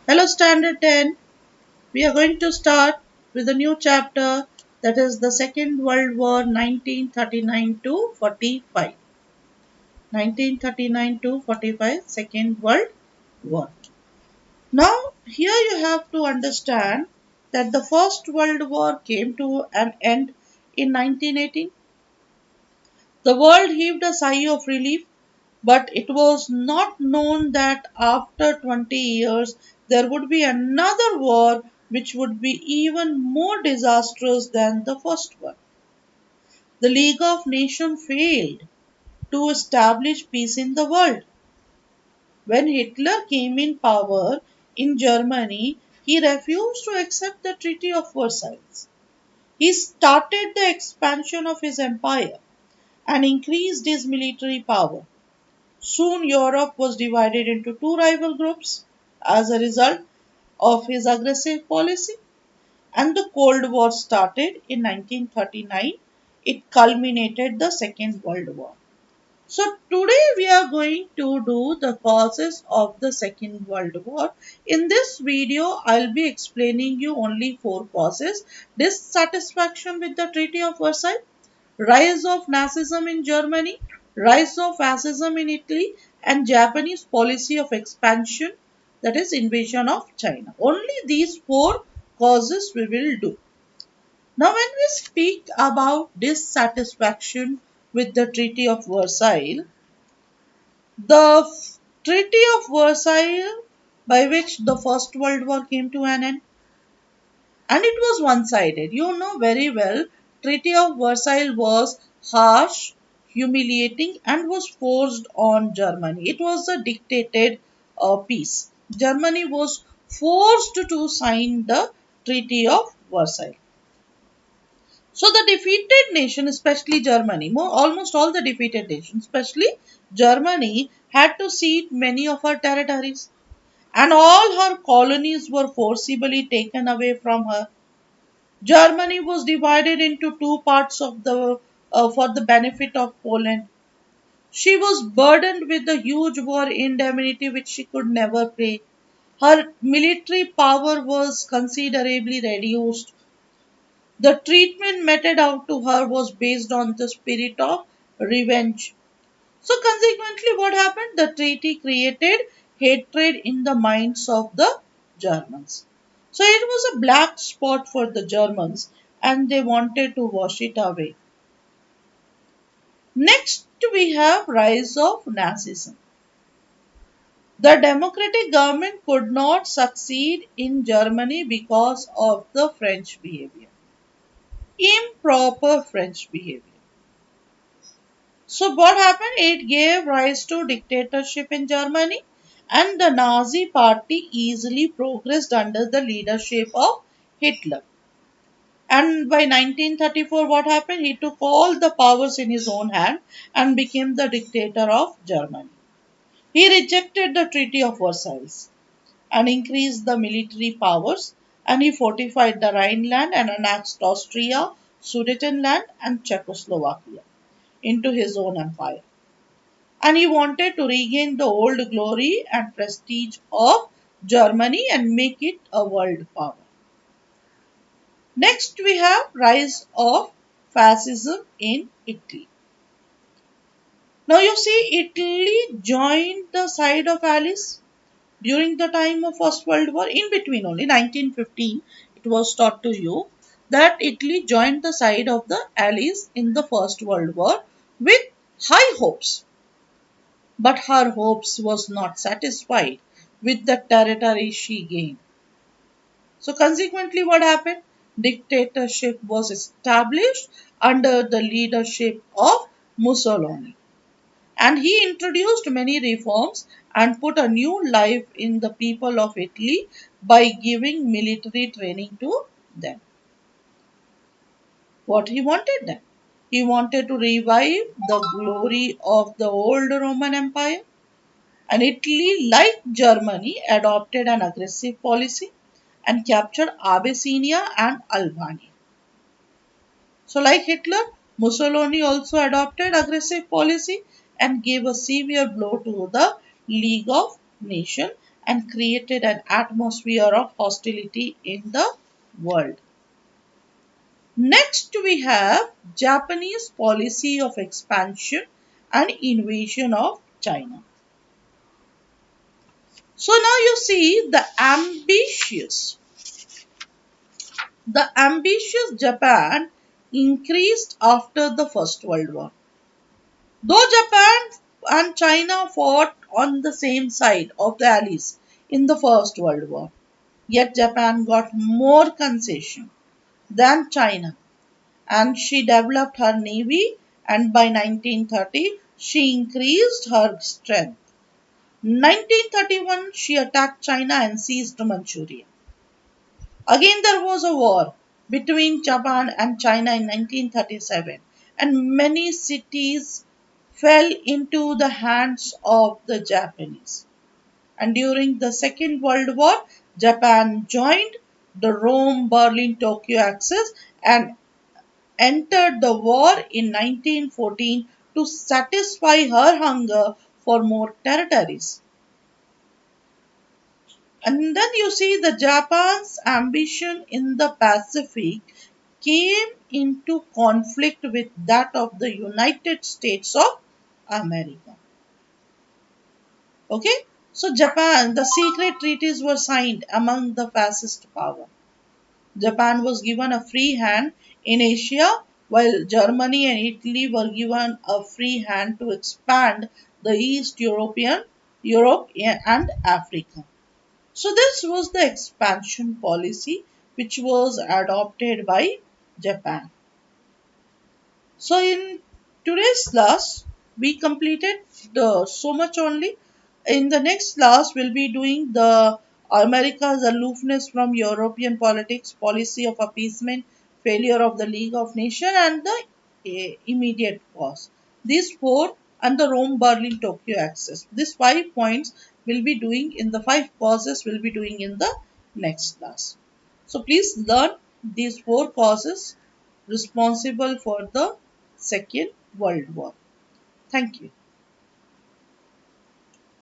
Hello, Standard 10. We are going to start with a new chapter, that is the Second World War 1939 to 45. 1939 to 45, Second World War. Now, here you have to understand that the First World War came to an end in 1918. The world heaved a sigh of relief, but it was not known that after 20 years there would be another war which would be even more disastrous than the first one. The League of Nations failed to establish peace in the world. When Hitler came in power in Germany, he refused to accept the Treaty of Versailles. He started the expansion of his empire and increased his military power. Soon Europe was divided into two rival groups as a result of his aggressive policy, and the Cold War started in 1939. It culminated the Second World War. So today we are going to do the causes of the Second World War. In this video, I'll be explaining you only four causes: dissatisfaction with the Treaty of Versailles, rise of Nazism in Germany, rise of fascism in Italy, and Japanese policy of expansion, that is invasion of China. Only these four causes we will do. Now, when we speak about dissatisfaction with the Treaty of Versailles, the Treaty of Versailles, by which the First World War came to an end, and it was one-sided. You know very well, Treaty of Versailles was harsh, humiliating, and was forced on Germany. It was a dictated peace. Germany was forced to sign the Treaty of Versailles. So the defeated nation, especially Germany, almost all the defeated nations, especially Germany, had to cede many of her territories, and all her colonies were forcibly taken away from her. Germany was divided into two parts for the benefit of Poland. She was burdened with the huge war indemnity which she could never pay. Her military power was considerably reduced. The treatment meted out to her was based on the spirit of revenge. So consequently, what happened? The treaty created hatred in the minds of the Germans. So it was a black spot for the Germans and they wanted to wash it away. Next, we have rise of Nazism. The democratic government could not succeed in Germany because of the French behavior. Improper French behavior. So what happened? It gave rise to dictatorship in Germany, and the Nazi party easily progressed under the leadership of Hitler. And by 1934, what happened? He took all the powers in his own hand and became the dictator of Germany. He rejected the Treaty of Versailles and increased the military powers, and he fortified the Rhineland and annexed Austria, Sudetenland, and Czechoslovakia into his own empire. And he wanted to regain the old glory and prestige of Germany and make it a world power. Next, we have rise of fascism in Italy. Now you see, Italy joined the side of Allies during the time of First World War. In between only 1915, it was taught to you that Italy joined the side of the Allies in the First World War with high hopes. But her hopes was not satisfied with the territory she gained. So consequently what happened? Dictatorship was established under the leadership of Mussolini. And he introduced many reforms and put a new life in the people of Italy by giving military training to them. What he wanted then? He wanted to revive the glory of the old Roman Empire. And Italy, like Germany, adopted an aggressive policy and captured Abyssinia and Albania. So, like Hitler, Mussolini also adopted aggressive policy and gave a severe blow to the League of Nations and created an atmosphere of hostility in the world. Next, we have Japanese policy of expansion and invasion of China. So now you see the ambitious Japan increased after the First World War. Though Japan and China fought on the same side of the Allies in the First World War, yet Japan got more concession than China, and she developed her navy, and by 1930 she increased her strength. 1931 she attacked China and seized Manchuria. Again there was a war between Japan and China in 1937, and many cities fell into the hands of the Japanese. And during the Second World War, Japan joined the Rome Berlin Tokyo Axis and entered the war in 1914 to satisfy her hunger for more territories. And then you see the Japan's ambition in the Pacific came into conflict with that of the United States of America. Okay, so Japan, the secret treaties were signed among the fascist power. Japan was given a free hand in Asia, while Germany and Italy were given a free hand to expand the Europe and Africa. So this was the expansion policy which was adopted by Japan. So in today's class, we completed so much only. In the next class, we'll be doing the America's aloofness from European politics, policy of appeasement, failure of the League of Nations, and the immediate cause. These four and the Rome Berlin Tokyo axis. These 5 points we'll be doing in the 5 causes we'll be doing in the next class. So please learn these 4 causes responsible for the Second World War. Thank you.